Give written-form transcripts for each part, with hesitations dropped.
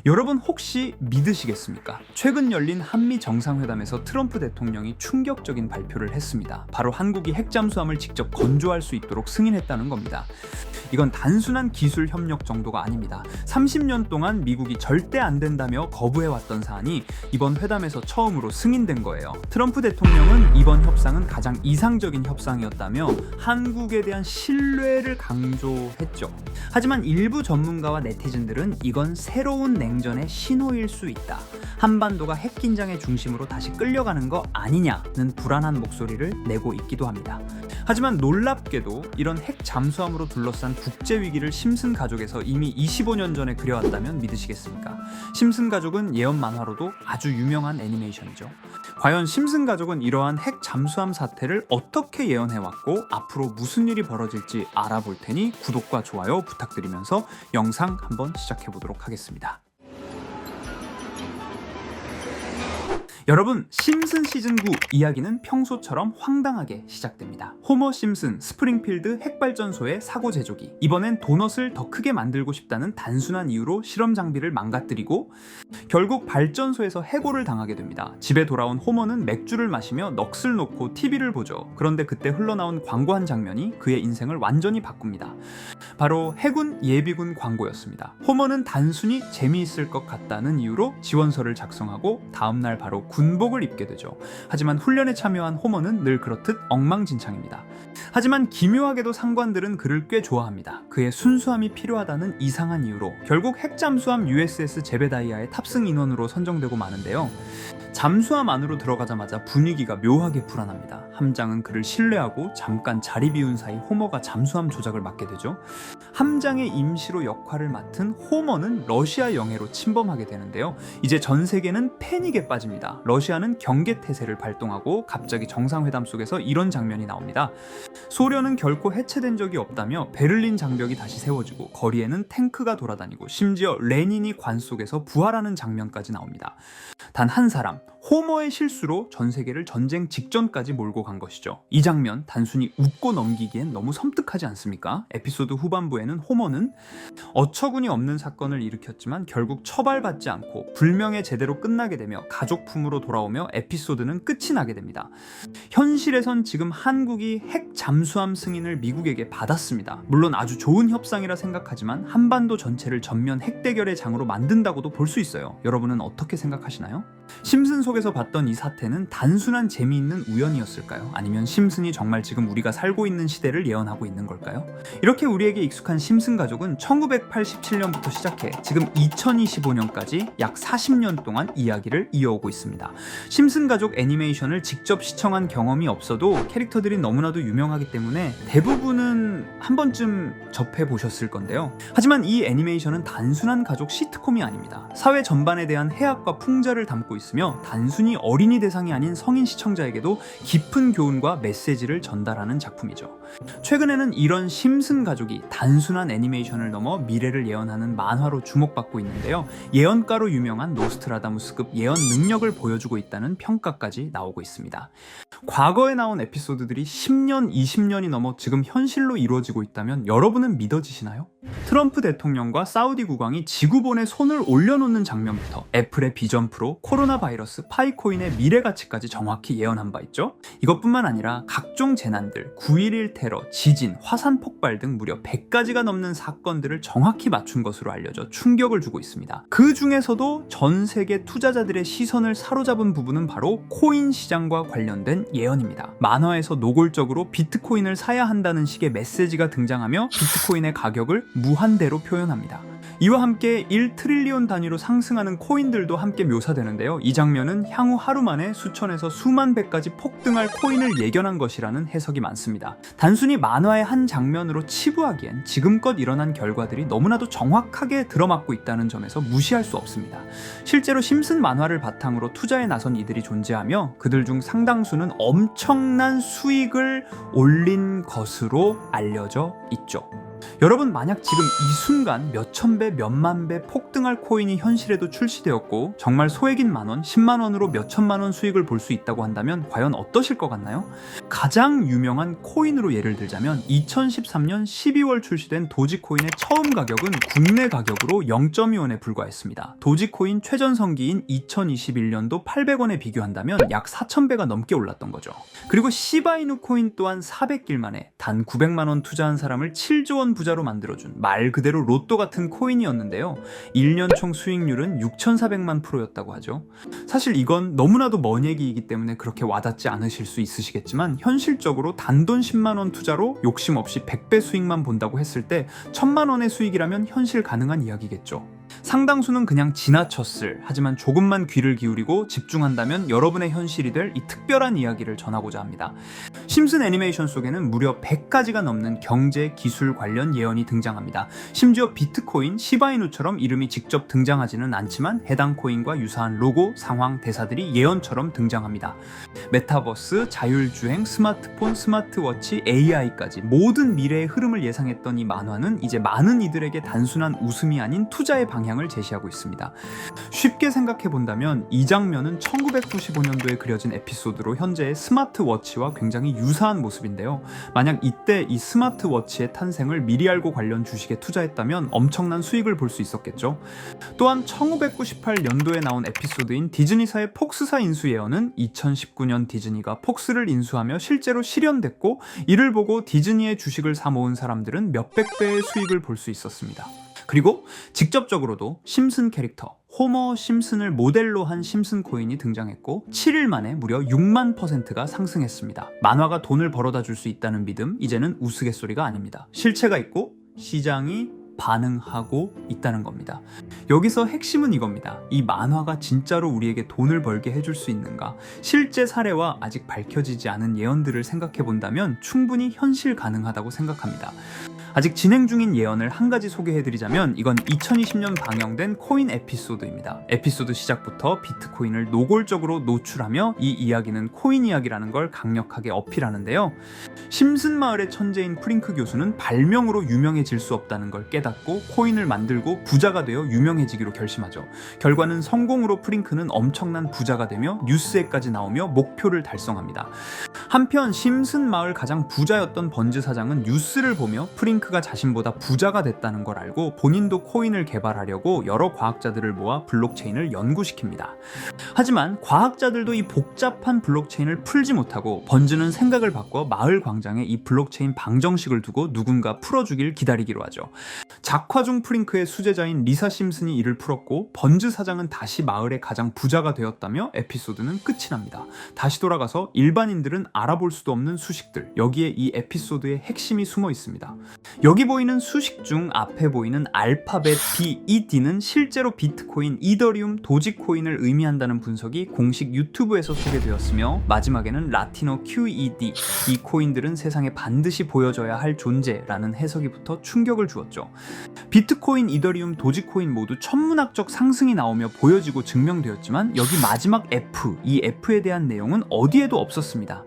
여러분 혹시 믿으시겠습니까? 최근 열린 한미 정상회담에서 트럼프 대통령이 충격적인 발표를 했습니다. 바로 한국이 핵잠수함을 직접 건조할 수 있도록 승인했다는 겁니다. 이건 단순한 기술 협력 정도가 아닙니다. 30년 동안 미국이 절대 안 된다며 거부해왔던 사안이 이번 회담에서 처음으로 승인된 거예요. 트럼프 대통령은 이번 협상은 가장 이상적인 협상이었다며 한국에 대한 신뢰를 강조했죠. 하지만 일부 전문가와 네티즌들은 이건 새로운 냉전의 신호일 수 있다. 한반도가 핵 긴장의 중심으로 다시 끌려가는 거 아니냐는 불안한 목소리를 내고 있기도 합니다. 하지만 놀랍게도 이런 핵 잠수함으로 둘러싼 국제 위기를 심슨 가족에서 이미 25년 전에 그려왔다면 믿으시겠습니까? 심슨 가족은 예언 만화로도 아주 유명한 애니메이션이죠. 과연 심슨 가족은 이러한 핵 잠수함 사태를 어떻게 예언해왔고 앞으로 무슨 일이 벌어질지 알아볼 테니 구독과 좋아요 부탁드리면서 영상 한번 시작해보도록 하겠습니다. 여러분, 심슨 시즌9 이야기는 평소처럼 황당하게 시작됩니다. 호머 심슨 스프링필드 핵발전소의 사고 제조기. 이번엔 도넛을 더 크게 만들고 싶다는 단순한 이유로 실험 장비를 망가뜨리고 결국 발전소에서 해고를 당하게 됩니다. 집에 돌아온 호머는 맥주를 마시며 넋을 놓고 TV를 보죠. 그런데 그때 흘러나온 광고 한 장면이 그의 인생을 완전히 바꿉니다. 바로 해군 예비군 광고였습니다. 호머는 단순히 재미있을 것 같다는 이유로 지원서를 작성하고 다음날 바로 군복을 입게 되죠. 하지만 훈련에 참여한 호머는 늘 그렇듯 엉망진창입니다. 하지만 기묘하게도 상관들은 그를 꽤 좋아합니다. 그의 순수함이 필요하다는 이상한 이유로 결국 핵잠수함 USS 제베다이아의 탑승 인원으로 선정되고 마는데요. 잠수함 안으로 들어가자마자 분위기가 묘하게 불안합니다. 함장은 그를 신뢰하고 잠깐 자리 비운 사이 호머가 잠수함 조작을 맡게 되죠. 함장의 임시로 역할을 맡은 호머는 러시아 영해로 침범하게 되는데요. 이제 전 세계는 패닉에 빠집니다. 러시아는 경계태세를 발동하고 갑자기 정상회담 속에서 이런 장면이 나옵니다. 소련은 결코 해체된 적이 없다며 베를린 장벽이 다시 세워지고 거리에는 탱크가 돌아다니고 심지어 레닌이 관 속에서 부활하는 장면까지 나옵니다. 단 한 사람, 호머의 실수로 전 세계를 전쟁 직전까지 몰고 간 것이죠. 이 장면 단순히 웃고 넘기기엔 너무 섬뜩하지 않습니까? 에피소드 후반부에는 호머는 어처구니 없는 사건을 일으켰지만 결국 처벌받지 않고 불명예 제대로 끝나게 되며 가족품으로 돌아오며 에피소드는 끝이 나게 됩니다. 현실에선 지금 한국이 핵 잠수함 승인을 미국에게 받았습니다. 물론 아주 좋은 협상이라 생각하지만 한반도 전체를 전면 핵 대결의 장으로 만든다고도 볼 수 있어요. 여러분은 어떻게 생각하시나요? 심슨 속에서 봤던 이 사태는 단순한 재미있는 우연이었을까요? 아니면 심슨이 정말 지금 우리가 살고 있는 시대를 예언하고 있는 걸까요? 이렇게 우리에게 익숙한 심슨 가족은 1987년부터 시작해 지금 2025년까지 약 40년 동안 이야기를 이어오고 있습니다. 심슨 가족 애니메이션을 직접 시청한 경험이 없어도 캐릭터들이 너무나도 유명하기 때문에 대부분은 한 번쯤 접해보셨을 건데요. 하지만 이 애니메이션은 단순한 가족 시트콤이 아닙니다. 사회 전반에 대한 해악과 풍자를 담고 있으며 단순히 어린이 대상이 아닌 성인 시청자에게도 깊은 교훈과 메시지를 전달하는 작품이죠. 최근에는 이런 심슨 가족이 단순한 애니메이션을 넘어 미래를 예언하는 만화로 주목받고 있는데요. 예언가로 유명한 노스트라다무스급 예언 능력을 보여주고 있다는 평가까지 나오고 있습니다. 과거에 나온 에피소드들이 10년, 20년이 넘어 지금 현실로 이루어지고 있다면 여러분은 믿어지시나요? 트럼프 대통령과 사우디 국왕이 지구본에 손을 올려놓는 장면부터 애플의 비전 프로, 코로나 바이러스, 파이코인의 미래 가치까지 정확히 예언한 바 있죠. 이것뿐만 아니라 각종 재난들, 9.11 테러, 지진, 화산 폭발 등 무려 100가지가 넘는 사건들을 정확히 맞춘 것으로 알려져 충격을 주고 있습니다. 그 중에서도 전 세계 투자자들의 시선을 사로잡은 부분은 바로 코인 시장과 관련된 예언입니다. 만화에서 노골적으로 비트코인을 사야 한다는 식의 메시지가 등장하며 비트코인의 가격을 무한대로 표현합니다. 이와 함께 1트릴리온 단위로 상승하는 코인들도 함께 묘사되는데요. 이 장면은 향후 하루 만에 수천에서 수만 배까지 폭등할 코인을 예견한 것이라는 해석이 많습니다. 단순히 만화의 한 장면으로 치부하기엔 지금껏 일어난 결과들이 너무나도 정확하게 들어맞고 있다는 점에서 무시할 수 없습니다. 실제로 심슨 만화를 바탕으로 투자에 나선 이들이 존재하며 그들 중 상당수는 엄청난 수익을 올린 것으로 알려져 있죠. 여러분, 만약 지금 이 순간 몇천 배, 몇만 배 폭등할 코인이 현실에도 출시되었고 정말 소액인 만원, 10만원으로 몇천만원 수익을 볼 수 있다고 한다면 과연 어떠실 것 같나요? 가장 유명한 코인으로 예를 들자면 2013년 12월 출시된 도지코인의 처음 가격은 국내 가격으로 0.2원에 불과했습니다. 도지코인 최전성기인 2021년도 800원에 비교한다면 약 4,000배가 넘게 올랐던 거죠. 그리고 시바이누 코인 또한 400길 만에 단 900만원 투자한 사람을 7조 원 부자로 만들어준 말 그대로 로또 같은 코인이었는데요. 1년 총 수익률은 6,400만 프로였다고 하죠. 사실 이건 너무나도 먼 얘기이기 때문에 그렇게 와닿지 않으실 수 있으시겠지만 현실적으로 단돈 10만원 투자로 욕심 없이 100배 수익만 본다고 했을 때 1,000만원의 수익이라면 현실 가능한 이야기겠죠. 상당수는 그냥 지나쳤을, 하지만 조금만 귀를 기울이고 집중한다면 여러분의 현실이 될 이 특별한 이야기를 전하고자 합니다. 심슨 애니메이션 속에는 무려 100가지가 넘는 경제, 기술 관련 예언이 등장합니다. 심지어 비트코인, 시바이누처럼 이름이 직접 등장하지는 않지만 해당 코인과 유사한 로고, 상황, 대사들이 예언처럼 등장합니다. 메타버스, 자율주행, 스마트폰, 스마트워치, AI까지 모든 미래의 흐름을 예상했던 이 만화는 이제 많은 이들에게 단순한 웃음이 아닌 투자의 방향을 제시하고 있습니다. 쉽게 생각해 본다면 이 장면은 1995년도에 그려진 에피소드로 현재의 스마트워치와 굉장히 유사한 모습인데요. 만약 이때 이 스마트워치의 탄생을 미리 알고 관련 주식에 투자했다면 엄청난 수익을 볼 수 있었겠죠. 또한 1998년도에 나온 에피소드인 디즈니사의 폭스사 인수 예언은 2019년 디즈니가 폭스를 인수하며 실제로 실현됐고, 이를 보고 디즈니의 주식을 사 모은 사람들은 몇백 배의 수익을 볼 수 있었습니다. 그리고 직접적으로도 심슨 캐릭터 호머 심슨을 모델로 한 심슨 코인이 등장했고 7일 만에 무려 6만 %가 상승했습니다. 만화가 돈을 벌어다 줄 수 있다는 믿음, 이제는 우스갯소리가 아닙니다. 실체가 있고 시장이 반응하고 있다는 겁니다. 여기서 핵심은 이겁니다. 이 만화가 진짜로 우리에게 돈을 벌게 해줄 수 있는가? 실제 사례와 아직 밝혀지지 않은 예언들을 생각해 본다면 충분히 현실 가능하다고 생각합니다. 아직 진행 중인 예언을 한 가지 소개해드리자면 이건 2020년 방영된 코인 에피소드입니다. 에피소드 시작부터 비트코인을 노골적으로 노출하며 이 이야기는 코인 이야기라는 걸 강력하게 어필하는데요. 심슨 마을의 천재인 프링크 교수는 발명으로 유명해질 수 없다는 걸 깨닫고 코인을 만들고 부자가 되어 유명해지기로 결심하죠. 결과는 성공으로 프링크는 엄청난 부자가 되며 뉴스에까지 나오며 목표를 달성합니다. 한편 심슨 마을 가장 부자였던 번즈 사장은 뉴스를 보며 프링크가 자신보다 부자가 됐다는 걸 알고 본인도 코인을 개발하려고 여러 과학자들을 모아 블록체인을 연구시킵니다. 하지만 과학자들도 이 복잡한 블록체인을 풀지 못하고 번즈는 생각을 바꿔 마을 광장에 이 블록체인 방정식을 두고 누군가 풀어주길 기다리기로 하죠. 작화 중 프링크의 수제자인 리사 심슨이 이를 풀었고 번즈 사장은 다시 마을의 가장 부자가 되었다며 에피소드는 끝이 납니다. 다시 돌아가서 일반인들은 알아볼 수도 없는 수식들, 여기에 이 에피소드의 핵심이 숨어 있습니다. 여기 보이는 수식 중 앞에 보이는 알파벳 B, 이 D는 실제로 비트코인, 이더리움, 도지코인을 의미한다는 분석이 공식 유튜브에서 소개되었으며 마지막에는 라틴어 QED, 이 코인들은 세상에 반드시 보여져야 할 존재라는 해석이 붙어 충격을 주었죠. 비트코인, 이더리움, 도지코인 모두 천문학적 상승이 나오며 보여지고 증명되었지만 여기 마지막 F, 이 F에 대한 내용은 어디에도 없었습니다.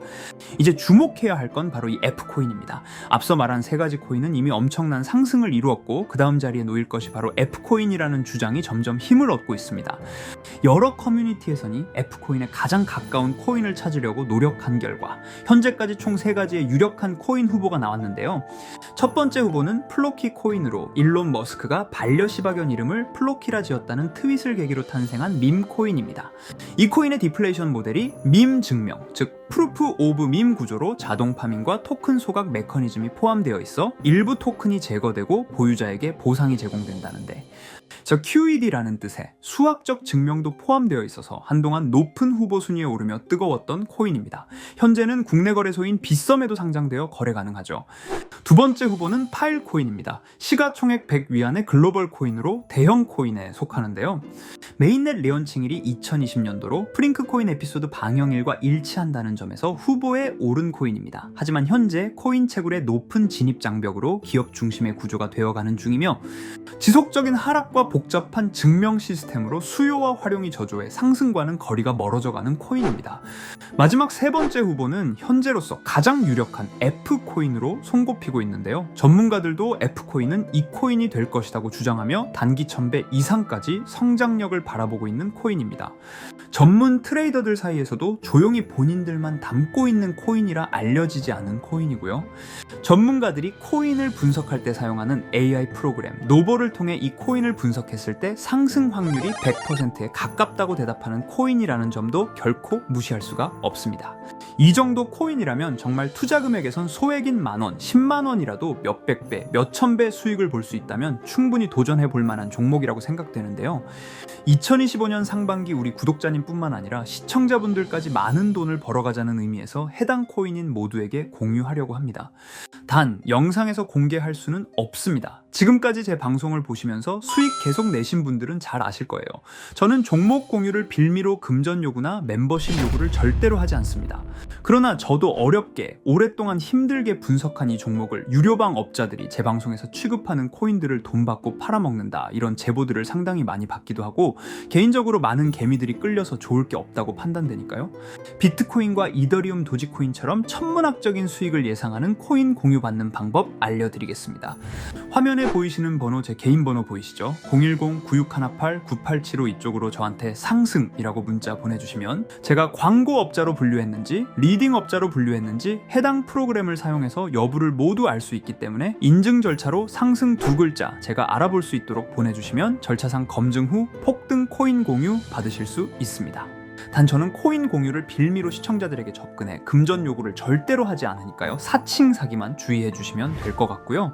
이제 주목해야 할 건 바로 이 F코인입니다. 앞서 말한 세 가지 코인은 이미 엄청난 상승을 이루었고 그 다음 자리에 놓일 것이 바로 F코인이라는 주장이 점점 힘을 얻고 있습니다. 여러 커뮤니티에서는 F코인에 가장 가까운 코인을 찾으려고 노력한 결과 현재까지 총 3가지의 유력한 코인 후보가 나왔는데요. 첫 번째 후보는 플로키 코인으로 일론 머스크가 반려시바견 이름을 플로키라 지었다는 트윗을 계기로 탄생한 밈 코인입니다. 이 코인의 디플레이션 모델이 밈 증명, 즉 프루프 오브 밈 구조로 자동 파밍과 토큰 소각 메커니즘이 포함되어 있어 일부 토큰이 제거되고 보유자에게 보상이 제공된다는데, QED라는 뜻의 수학적 증명도 포함되어 있어서 한동안 높은 후보 순위에 오르며 뜨거웠던 코인입니다. 현재는 국내 거래소인 빗썸에도 상장되어 거래 가능하죠. 두 번째 후보는 파일코인입니다. 시가총액 100 위안의 글로벌 코인으로 대형 코인에 속하는데요. 메인넷 레온칭일이 2020년도로 프링크 코인 에피소드 방영일과 일치한다는 점에서 후보에 오른 코인입니다. 하지만 현재 코인 채굴의 높은 진입 장벽으로 기업 중심의 구조가 되어가는 중이며 지속적인 하락과 복잡한 증명 시스템으로 수요와 활용이 저조해 상승과는 거리가 멀어져가는 코인입니다. 마지막 세 번째 후보는 현재로서 가장 유력한 F코인으로 손꼽히고 있는데요. 전문가들도 F코인은 이 코인이 될 것이라고 주장하며 단기 1000배 이상까지 성장력을 바라보고 있는 코인입니다. 전문 트레이더들 사이에서도 조용히 본인들만 담고 있는 코인이라 알려지지 않은 코인이고요. 전문가들이 코인을 분석할 때 사용하는 AI 프로그램 노보를 통해 이 코인을 분석했을 때 상승 확률이 100%에 가깝다고 대답하는 코인이라는 점도 결코 무시할 수가 없습니다. 이 정도 코인이라면 정말 투자 금액에선 소액인 만원, 10만원이라도 몇백 배, 몇천 배 수익을 볼 수 있다면 충분히 도전해 볼 만한 종목이라고 생각되는데요. 2025년 상반기 우리 구독자님뿐만 아니라 시청자분들까지 많은 돈을 벌어가자는 의미에서 해당 코인인 모두에게 공유하려고 합니다. 단 영상에서 공개할 수는 없습니다. 지금까지 제 방송을 보시면서 수익 계속 내신 분들은 잘 아실 거예요. 저는 종목 공유를 빌미로 금전 요구나 멤버십 요구를 절대로 하지 않습니다. 그러나 저도 어렵게 오랫동안 힘들게 분석한 이 종목을 유료방 업자들이 제 방송에서 취급하는 코인들을 돈 받고 팔아먹는다, 이런 제보들을 상당히 많이 받기도 하고 개인적으로 많은 개미들이 끌려서 좋을 게 없다고 판단되니까요. 비트코인과 이더리움, 도지코인처럼 천문학적인 수익을 예상하는 코인 공유받는 방법 알려드리겠습니다. 화면에 보이시는 번호 제 개인 번호 보이시죠? 010-9618-9875 이쪽으로 저한테 상승이라고 문자 보내주시면 제가 광고업자로 분류했는지 리딩업자로 분류했는지 해당 프로그램을 사용해서 여부를 모두 알 수 있기 때문에 인증 절차로 상승 2글자 제가 알아볼 수 있도록 보내주시면 절차상 검증 후 폭등 코인 공유 받으실 수 있습니다. 단 저는 코인 공유를 빌미로 시청자들에게 접근해 금전 요구를 절대로 하지 않으니까요. 사칭 사기만 주의해 주시면 될 것 같고요.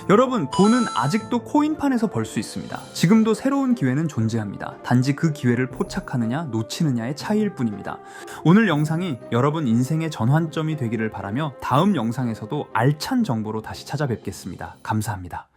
여러분, 돈은 아직도 코인판에서 벌 수 있습니다. 지금도 새로운 기회는 존재합니다. 단지 그 기회를 포착하느냐 놓치느냐의 차이일 뿐입니다. 오늘 영상이 여러분 인생의 전환점이 되기를 바라며 다음 영상에서도 알찬 정보로 다시 찾아뵙겠습니다. 감사합니다.